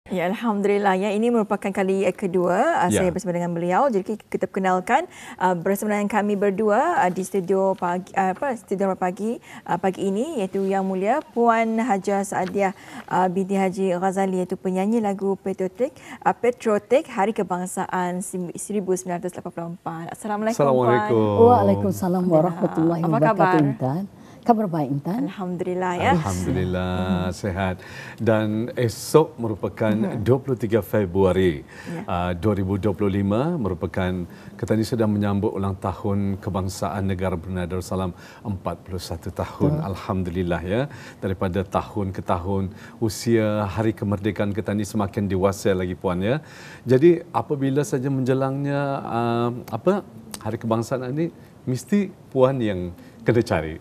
Ya, Alhamdulillah. Ya, ini merupakan kali kedua saya bersama dengan beliau. Jadi kita perkenalkan bersama dengan kami berdua di studio pagi ini, iaitu Yang Mulia Puan Hajah Saadiah binti Haji Ghazali, iaitu penyanyi lagu Patriotik Hari Kebangsaan 1984. Assalamualaikum. Assalamualaikum. Waalaikumsalam warahmatullahi wabarakatuh. Intan. Kabar baik, Intan? Alhamdulillah ya. Alhamdulillah sehat. Dan esok merupakan 23 Februari 2025 merupakan kita ini sedang menyambut ulang tahun kebangsaan negara Brunei Darussalam 41 tahun. Alhamdulillah ya. Daripada tahun ke tahun usia hari kemerdekaan kita ini semakin dewasa lagi puan ya. Jadi apabila saja menjelangnya hari kebangsaan ini mesti puan yang kena cari.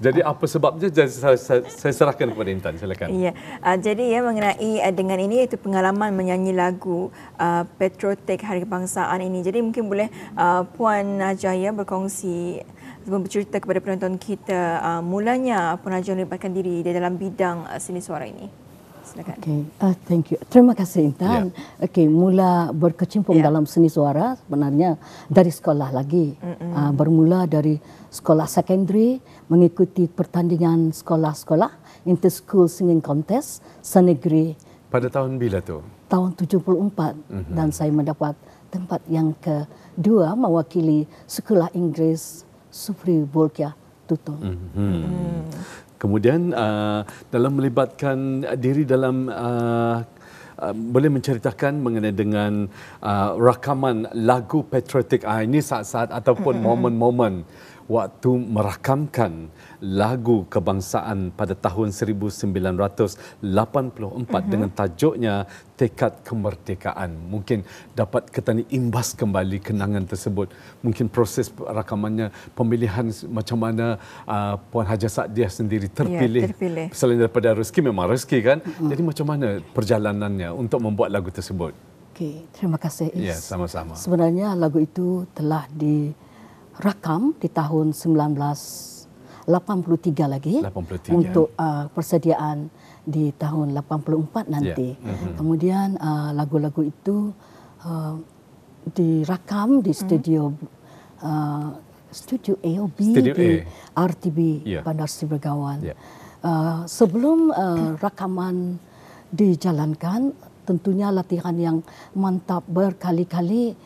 Jadi apa sebabnya? Saya serahkan kepada Intan. Silakan. Ya, jadi mengenai dengan ini iaitu pengalaman menyanyi lagu Patriotik Hari Kebangsaan ini. Jadi mungkin boleh Puan Hajah berkongsi bercerita kepada penonton kita mulanya Puan Hajah melibatkan diri di dalam bidang seni suara ini. Silakan. Thank you. Terima kasih Intan. Mula berkecimpung dalam seni suara sebenarnya dari sekolah lagi. Bermula dari sekolah sekondari, mengikuti pertandingan sekolah-sekolah, inter-school singing contest senegeri. Pada tahun bila tu? Tahun 74. Dan saya mendapat tempat yang kedua mewakili sekolah Inggeris Supri Bolkiah Tuton. Kemudian dalam melibatkan diri dalam boleh menceritakan mengenai dengan rakaman lagu patriotik ini saat-saat ataupun momen-momen waktu merakamkan lagu kebangsaan pada tahun 1984 dengan tajuknya Tekad Kemerdekaan. Mungkin dapat kita ni imbas kembali kenangan tersebut. Mungkin proses rakamannya, pemilihan macam mana Puan Hajah Saadiah sendiri terpilih. Selain daripada rezeki, memang rezeki kan. Jadi macam mana perjalanannya untuk membuat lagu tersebut? Terima kasih. Ya, sama-sama. Sebenarnya lagu itu telah direkam di tahun 1983 lagi 83. untuk persediaan di tahun 84 nanti. Kemudian lagu-lagu itu direkam di studio AOB di RTB Bandar Seri Begawan. Sebelum rakaman dijalankan, tentunya latihan yang mantap berkali-kali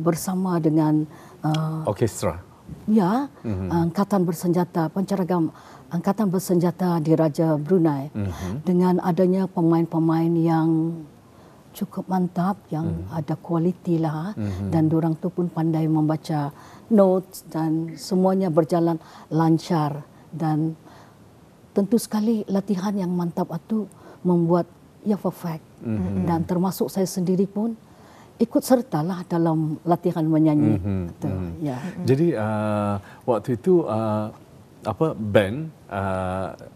bersama dengan orkestra. Ya, angkatan bersenjata, penceragam angkatan bersenjata di Raja Brunei dengan adanya pemain-pemain yang cukup mantap, yang ada kualiti lah, dan diorang tu pun pandai membaca notes dan semuanya berjalan lancar, dan tentu sekali latihan yang mantap itu membuat ia perfect, dan termasuk saya sendiri pun ikut sertalah dalam latihan menyanyi. Jadi waktu itu band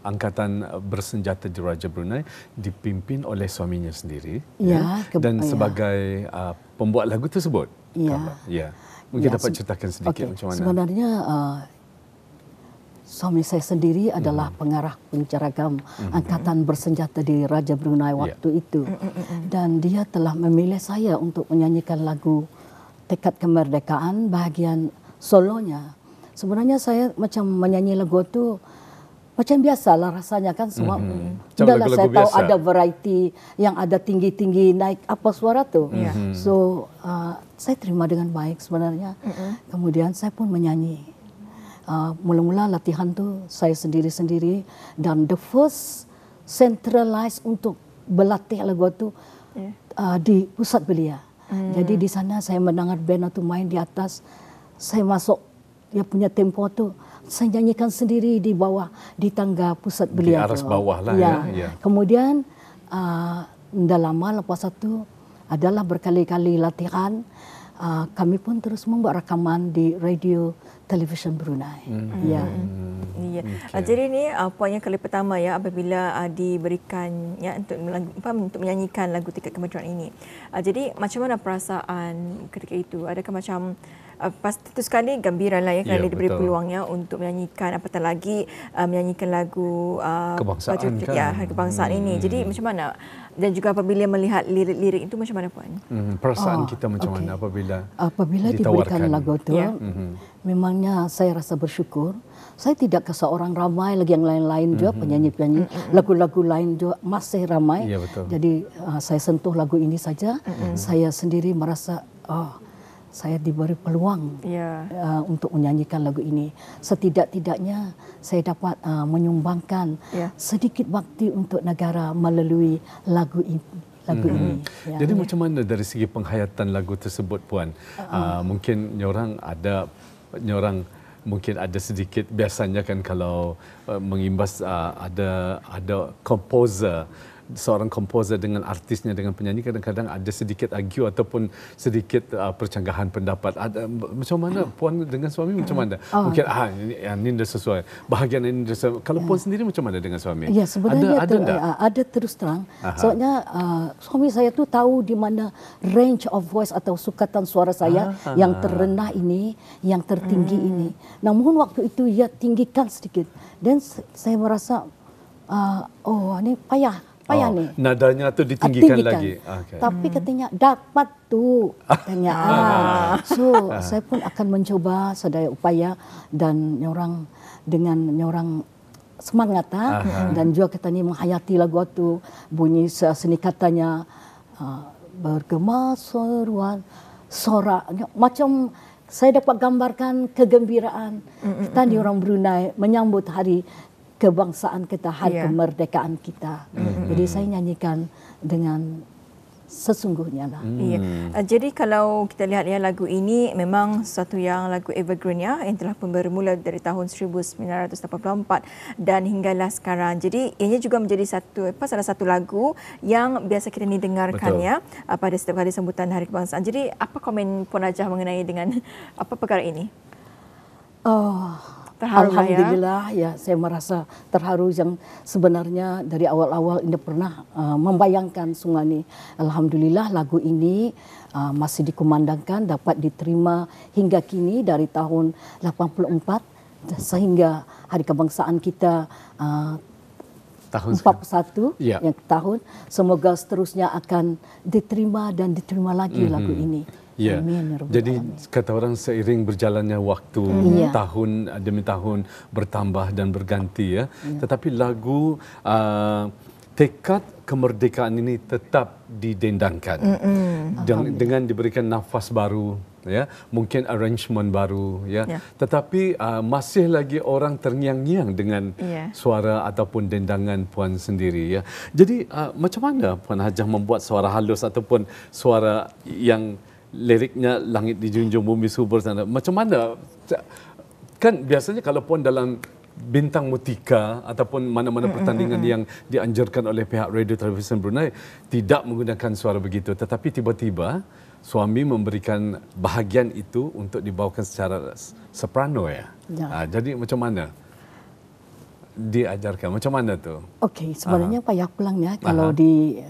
angkatan bersenjata di Raja Brunei dipimpin oleh suaminya sendiri dan sebagai pembuat lagu tersebut. Mungkin dapat ceritakan sedikit macam mana. Sebenarnya suami saya sendiri adalah pengarah penceragam angkatan bersenjata di Raja Brunei waktu itu. Dan dia telah memilih saya untuk menyanyikan lagu Tekad Kemerdekaan bahagian solonya. Sebenarnya saya macam menyanyi lagu itu macam biasalah rasanya kan semua. Sudahlah saya tahu biasa. Ada variety yang ada tinggi-tinggi naik apa suara tu. So saya terima dengan baik sebenarnya. Kemudian saya pun menyanyi. Mula-mula latihan tu saya sendiri-sendiri, dan the first centralized untuk berlatih lagu tu di pusat belia. Jadi di sana saya mendengar band tu main di atas, saya masuk dia punya tempo tu, saya nyanyikan sendiri di bawah di tangga pusat belia. Di aras bawah lah ya. Kemudian dah lama lepas itu adalah berkali-kali latihan. Kami pun terus membuat rakaman di radio televisyen Brunei. Jadi ini puan yang kali pertama ya apabila diberikan untuk menyanyikan lagu Tekad Kemerdekaan ini. Jadi macam mana perasaan ketika itu? Adakah macam pasti tu sekali gembira lah ya, kerana diberi betul. peluangnya untuk menyanyikan, apatah lagi menyanyikan lagu kebangsaan kan. Ya, hari kebangsaan ini. Jadi macam mana? Dan juga apabila melihat lirik-lirik itu macam mana Puan? Perasaan kita macam mana apabila diberikan lagu itu, memangnya saya rasa bersyukur. Saya tidak seorang ramai lagi yang lain-lain juga penyanyi-penyanyi, lagu-lagu lain juga masih ramai. Ya, betul. Jadi saya sentuh lagu ini saja, saya sendiri merasa saya diberi peluang untuk menyanyikan lagu ini. Setidak-tidaknya saya dapat menyumbangkan sedikit bakti untuk negara melalui lagu ini. Jadi macam mana dari segi penghayatan lagu tersebut Puan? Mungkin nyorang mungkin ada sedikit, biasanya kan kalau mengimbas ada komposer, seorang komposer dengan artisnya, dengan penyanyi, kadang-kadang ada sedikit argue ataupun sedikit percanggahan pendapat. Ada macam mana Puan dengan suami macam mana? Mungkin ini dah sesuai, bahagian ini dah sesuai. Kalau Puan sendiri macam mana dengan suami? Ya, sebenarnya ada terus terang. Soalnya suami saya tu tahu di mana range of voice atau sukatan suara saya yang terendah ini, yang tertinggi ini. Namun waktu itu ia tinggikan sedikit, dan saya merasa ini payah ni. Nadanya tu ditinggikan lagi. Okay. Tapi katanya dapat tu. Katanya. So saya pun akan mencoba sedaya upaya, dan nyorang dengan nyorang semangat dan juga katanya menghayati lagu tu, bunyi seni katanya bergema seruan sorak, macam saya dapat gambarkan kegembiraan kita di orang Brunei menyambut hari kebangsaan kita, hari kemerdekaan kita. Jadi saya nyanyikan dengan sesungguhnya lah. Jadi kalau kita lihat ya, lagu ini memang satu yang lagu evergreen ya, yang telah pun bermula dari tahun 1984 dan hinggalah sekarang. Jadi ianya juga menjadi salah satu lagu yang biasa kita ni dengarkan ya pada setiap kali sambutan hari kebangsaan. Jadi apa komen Puan Hajah mengenai dengan apa perkara ini? Terharu Alhamdulillah ya, saya merasa terharu yang sebenarnya dari awal-awal ini pernah membayangkan Sungani. Alhamdulillah lagu ini masih dikumandangkan, dapat diterima hingga kini dari tahun 84 sehingga hari kebangsaan kita tahun 41 yang tahun. Semoga seterusnya akan diterima dan diterima lagi lagu ini. Ya. Jadi kata orang seiring berjalannya waktu, tahun demi tahun bertambah dan berganti ya. Tetapi lagu tekad kemerdekaan ini tetap didendangkan dengan diberikan nafas baru ya, mungkin arrangement baru ya. Tetapi masih lagi orang terngiang-ngiang dengan suara ataupun dendangan Puan sendiri ya. Jadi macam mana Puan Hajah membuat suara halus ataupun suara yang liriknya langit dijunjung bumi subur sana? Macam mana? Kan biasanya kalau Puan dalam Bintang Mutika ataupun mana-mana pertandingan yang dianjurkan oleh pihak Radio Television Brunei tidak menggunakan suara begitu, tetapi tiba-tiba suami memberikan bahagian itu untuk dibawakan secara soprano ya. Jadi macam mana diajarkan? Macam mana tu? Okey, sebenarnya payah pulangnya kalau di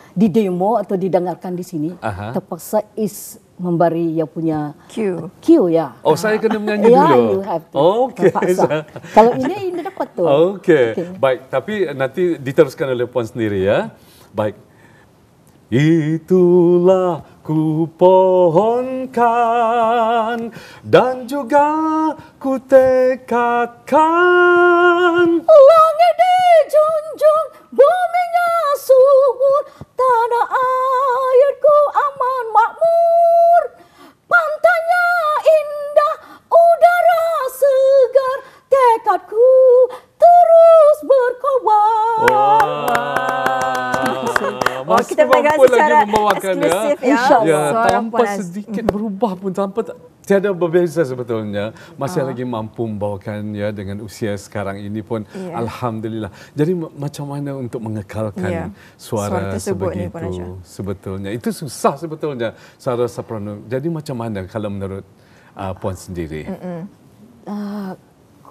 di demo atau didengarkan di sini, terpaksa memberi yang punya cue ya. Saya kena menyanyi dulu. You have to. Okey. Kalau ini dapat tu. Okey. Baik, tapi nanti diteruskan oleh Puan sendiri ya. Baik. Itulah ku pohonkan dan juga ku tekadkan, langit dijunjung buminya subur, tanah airku aman makmur, pantainya indah, udara segar, tekadku terus berkobar. Kita pegang secara eksklusif tanpa sedikit berubah pun, tiada berbeza sebetulnya. Masih lagi mampu membawakan ya dengan usia sekarang ini pun alhamdulillah. Jadi macam mana untuk mengekalkan suara sebegitu sebetulnya? Itu susah sebetulnya suara soprano. Jadi macam mana kalau menurut Puan sendiri?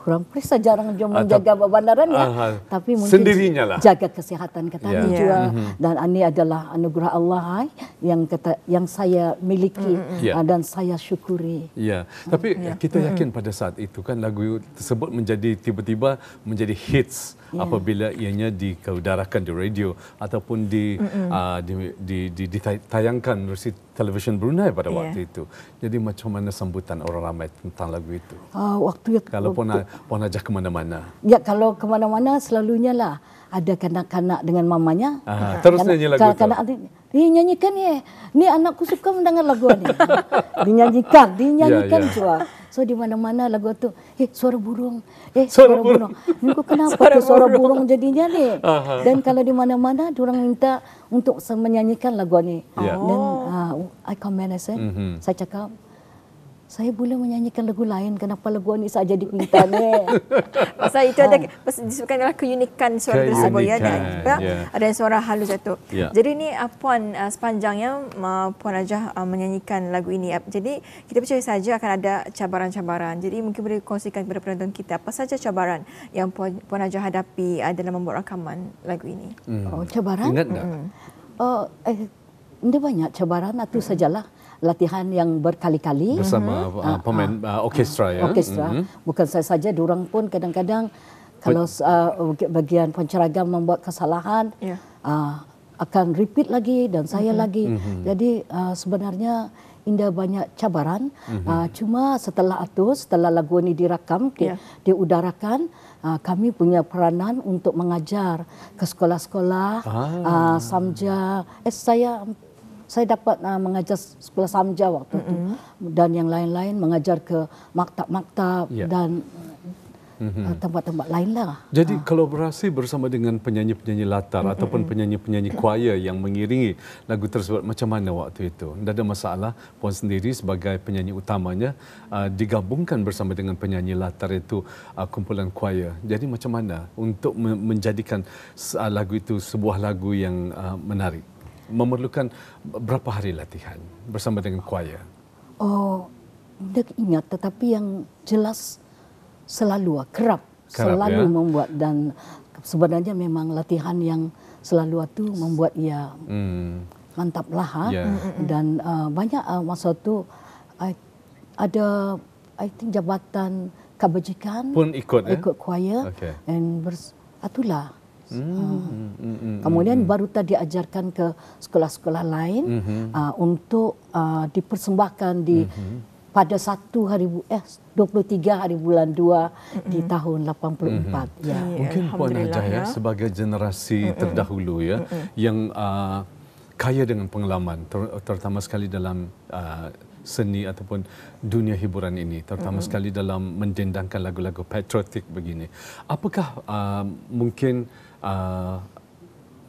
kurang perisa jarang dia menjaga bandaran ya, tapi mungkin sendirinya lah. jaga kesihatan kata Yeah. juga. Dan ini adalah anugerah Allah yang saya miliki dan saya syukuri. Ya, tapi kita yakin pada saat itu kan lagu tersebut menjadi tiba-tiba menjadi hits apabila ianya dikeudarakan di radio ataupun ditayangkan versi televisyen Brunei pada waktu itu. Jadi macam mana sambutan orang ramai tentang lagu itu? Waktu Kalau Puan Hajah ke mana-mana. Ya, kalau ke mana-mana selalunya lah ada kanak-kanak dengan mamanya. Terus nyanyi lagu itu. Kanak-kanak nyanyikan ya. Ni anakku suka mendengar lagu ni. Dinyanyikan cua. So di mana-mana lagu tu, suara burung. Suara burung. Engkau kenapa tu suara burung jadinya ni? Dan kalau di mana-mana diorang minta untuk menyanyikan lagu ni. Dan I comment saya cakap, saya boleh menyanyikan lagu lain, kenapa lagu ini saja diminta ni? Pasal itu ada disebutkan adalah keunikan suara tersebut ya, dan ada suara halus itu. Jadi ni Puan sepanjangnya Puan Hajah menyanyikan lagu ini. Jadi kita percaya saja akan ada cabaran-cabaran. Jadi mungkin boleh kongsikan kepada penonton kita apa saja cabaran yang Puan Hajah hadapi dalam membuat rakaman lagu ini. Cabaran? Ingat tak? Ada banyak cabaran, itu sajalah. Latihan yang berkali-kali bersama pemain orkestra ya. Orkestra. Bukan saya saja, diorang pun kadang-kadang kalau bagian penceragam membuat kesalahan akan repeat lagi dan saya lagi. Jadi sebenarnya indah banyak cabaran. Cuma setelah lagu ini direkam, diudarakan, kami punya peranan untuk mengajar ke sekolah-sekolah Samja. Saya dapat mengajar sekolah Samja waktu itu dan yang lain-lain mengajar ke maktab-maktab dan tempat-tempat lain lah. Jadi kolaborasi bersama dengan penyanyi-penyanyi latar ataupun penyanyi-penyanyi choir yang mengiringi lagu tersebut macam mana waktu itu? Tidak ada masalah, Puan sendiri sebagai penyanyi utamanya digabungkan bersama dengan penyanyi latar itu kumpulan choir. Jadi macam mana untuk menjadikan lagu itu sebuah lagu yang menarik? Memerlukan berapa hari latihan bersama dengan choir? Tidak ingat, tetapi yang jelas selalu kerap selalu membuat, dan sebenarnya memang latihan yang selalu itu membuat ia mantap lah. Dan banyak masa itu ada jabatan kebajikan pun ikut choir dan itulah. Kemudian baru tadi diajarkan ke sekolah-sekolah lain untuk dipersembahkan di pada 23 hari bulan 2 di tahun 84. Ya. Mungkin Puan Hajah ya, sebagai generasi terdahulu ya yang kaya dengan pengalaman, terutama sekali dalam seni ataupun dunia hiburan ini, terutama sekali dalam mendendangkan lagu-lagu patriotik begini. Apakah mungkin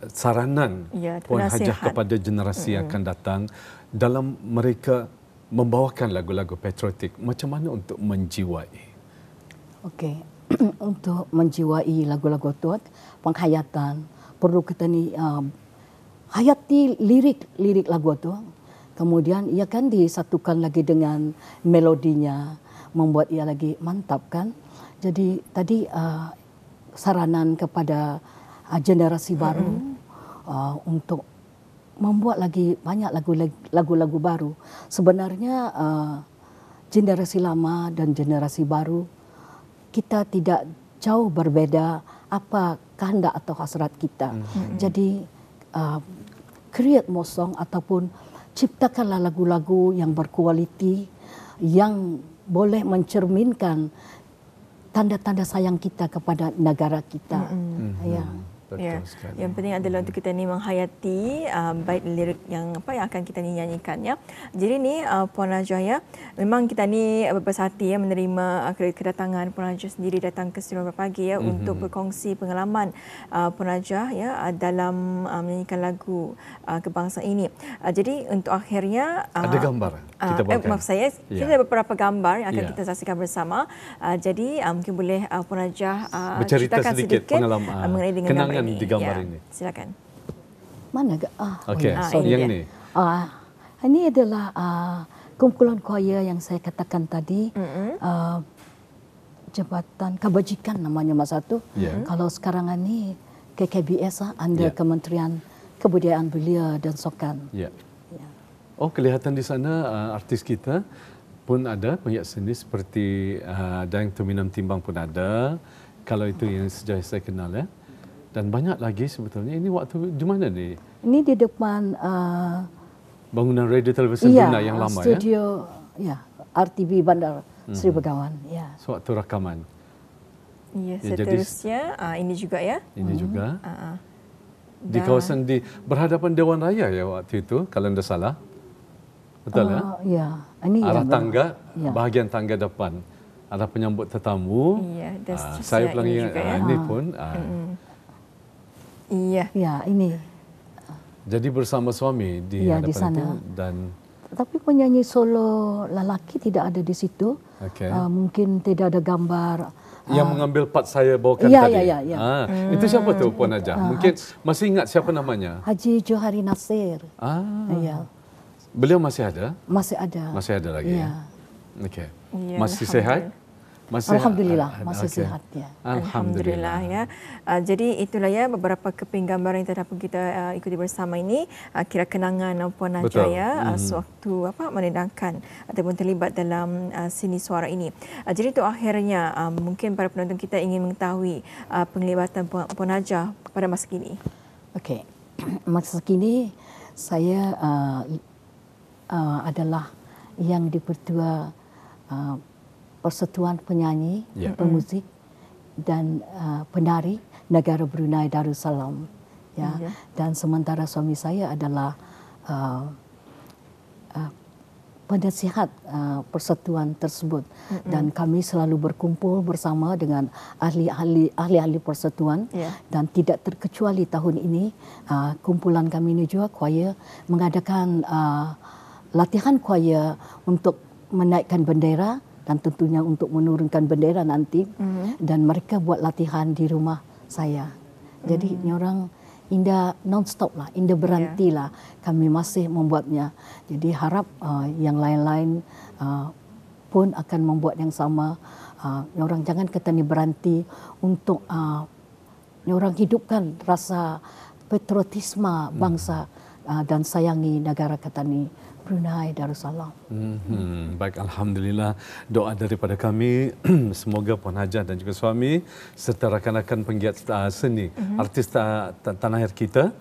saranan Puan Hajah kepada generasi yang akan datang dalam mereka membawakan lagu-lagu patriotik, macam mana untuk menjiwai? Okey, untuk menjiwai lagu-lagu itu, penghayatan, perlu kita ni hayati lirik lagu itu. Kemudian ia kan disatukan lagi dengan melodinya, membuat ia lagi mantap kan. Jadi tadi saranan kepada generasi baru untuk membuat lagi banyak lagu-lagu baru. Sebenarnya generasi lama dan generasi baru kita tidak jauh berbeza apa kehendak atau hasrat kita. Jadi create more song ataupun ciptakanlah lagu-lagu yang berkualiti yang boleh mencerminkan tanda-tanda sayang kita kepada negara kita. Ya. Ya. Yang penting adalah untuk kita ni menghayati bait lirik yang akan kita ni nyanyikan ya. Jadi ni Puan Hajah ya, memang kita ni berbesar hati ya menerima kedatangan Puan Hajah sendiri datang ke studio pagi ya untuk berkongsi pengalaman Puan Hajah ya dalam menyanyikan lagu kebangsaan ini. Jadi untuk akhirnya ada gambar kita bawakan. Maaf saya, kita ada beberapa gambar yang akan kita saksikan bersama. Jadi mungkin boleh Puan Hajah ceritakan sedikit pengalaman mengenai dengan kenangan di gambar ini. Silakan. Mana? Okey, yang ini. Ini adalah kumpulan choir yang saya katakan tadi. Jabatan Kebajikan namanya masa tu. Kalau sekarang ini KKBS under Kementerian Kebudayaan Belia dan Sukan. Oh, kelihatan di sana artis kita pun ada, penghias seni seperti Dayang Tuminam Timbang pun ada. Kalau itu yang sejauh saya kenal ya. Dan banyak lagi sebetulnya. Ini waktu di mana ni? Ini di depan bangunan radio televisyen Brunei yang lama studio, RTB Bandar Seri Begawan. Sewaktu rakaman. Ya, seterusnya ini juga ya. Ini juga. Di kawasan di berhadapan Dewan Raya ya waktu itu, kalau tidak salah. Betul ya? Ya, ini arah tangga, bahagian tangga depan. Ada penyambut tetamu. Ya, saya pernah ingat ini pun. Ya, ini. Jadi bersama suami di hadapan di sana. itu dan tapi penyanyi solo lelaki tidak ada di situ. Mungkin tidak ada gambar. Yang mengambil part saya bawakan tadi. Itu siapa tu Puan Hajah? Mungkin masih ingat siapa namanya? Haji Johari Nasir. Beliau masih ada? Masih ada. Masih ada lagi. Okey. Masih sihat? Alhamdulillah masih sihat ya. Alhamdulillah ya. Jadi itulah ya beberapa keping gambar yang telah kita ikuti bersama ini, kira kenangan Puan Hajah ya sewaktu menendangkan ataupun terlibat dalam seni suara ini. Jadi itu akhirnya mungkin para penonton kita ingin mengetahui penglibatan Puan Hajah pada masa kini. Okey. Masa kini saya adalah yang dipertua Persatuan Penyanyi, Pemuzik dan Penari Negara Brunei Darussalam. Dan sementara suami saya adalah penasihat persatuan tersebut. Dan kami selalu berkumpul bersama dengan ahli-ahli persatuan. Dan tidak terkecuali tahun ini, kumpulan kami ini juga choir mengadakan latihan choir untuk menaikkan bendera dan tentunya untuk menurunkan bendera nanti. Dan mereka buat latihan di rumah saya. Jadi ini orang indah non-stop lah, indah berhenti lah. Kami masih membuatnya. Jadi harap yang lain-lain pun akan membuat yang sama. Orang jangan kata ni berhenti untuk orang hidupkan rasa patriotisme bangsa dan sayangi negara kata ni. Brunei Darussalam. Baik, alhamdulillah. Doa daripada kami semoga Puan Hajah dan juga suami serta rakan-rakan penggiat seni, artis tanah air kita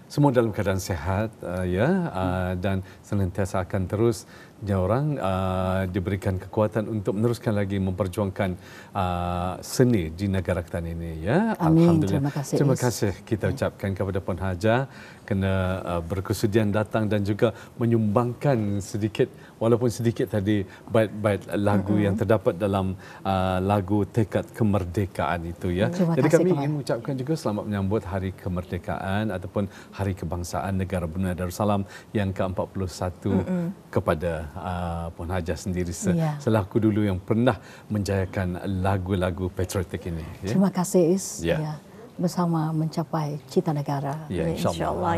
semua dalam keadaan sihat dan senantiasa akan terus orang diberikan kekuatan untuk meneruskan lagi memperjuangkan seni di negara kita ini ya. Amin. Alhamdulillah. Terima kasih kita ucapkan kepada Puan Hajah kena berkesudian datang dan juga menyumbangkan sedikit walaupun sedikit tadi bait-bait lagu yang terdapat dalam lagu Tekad Kemerdekaan itu ya. Jadi kami ingin mengucapkan juga selamat menyambut Hari Kemerdekaan ataupun Hari Kebangsaan Negara Brunei Darussalam yang ke-41 kepada Puan Hajah sendiri selaku dulu yang pernah menjayakan lagu-lagu patriotik ini. Terima kasih Is. Bersama mencapai cita negara. Ya, insya-Allah.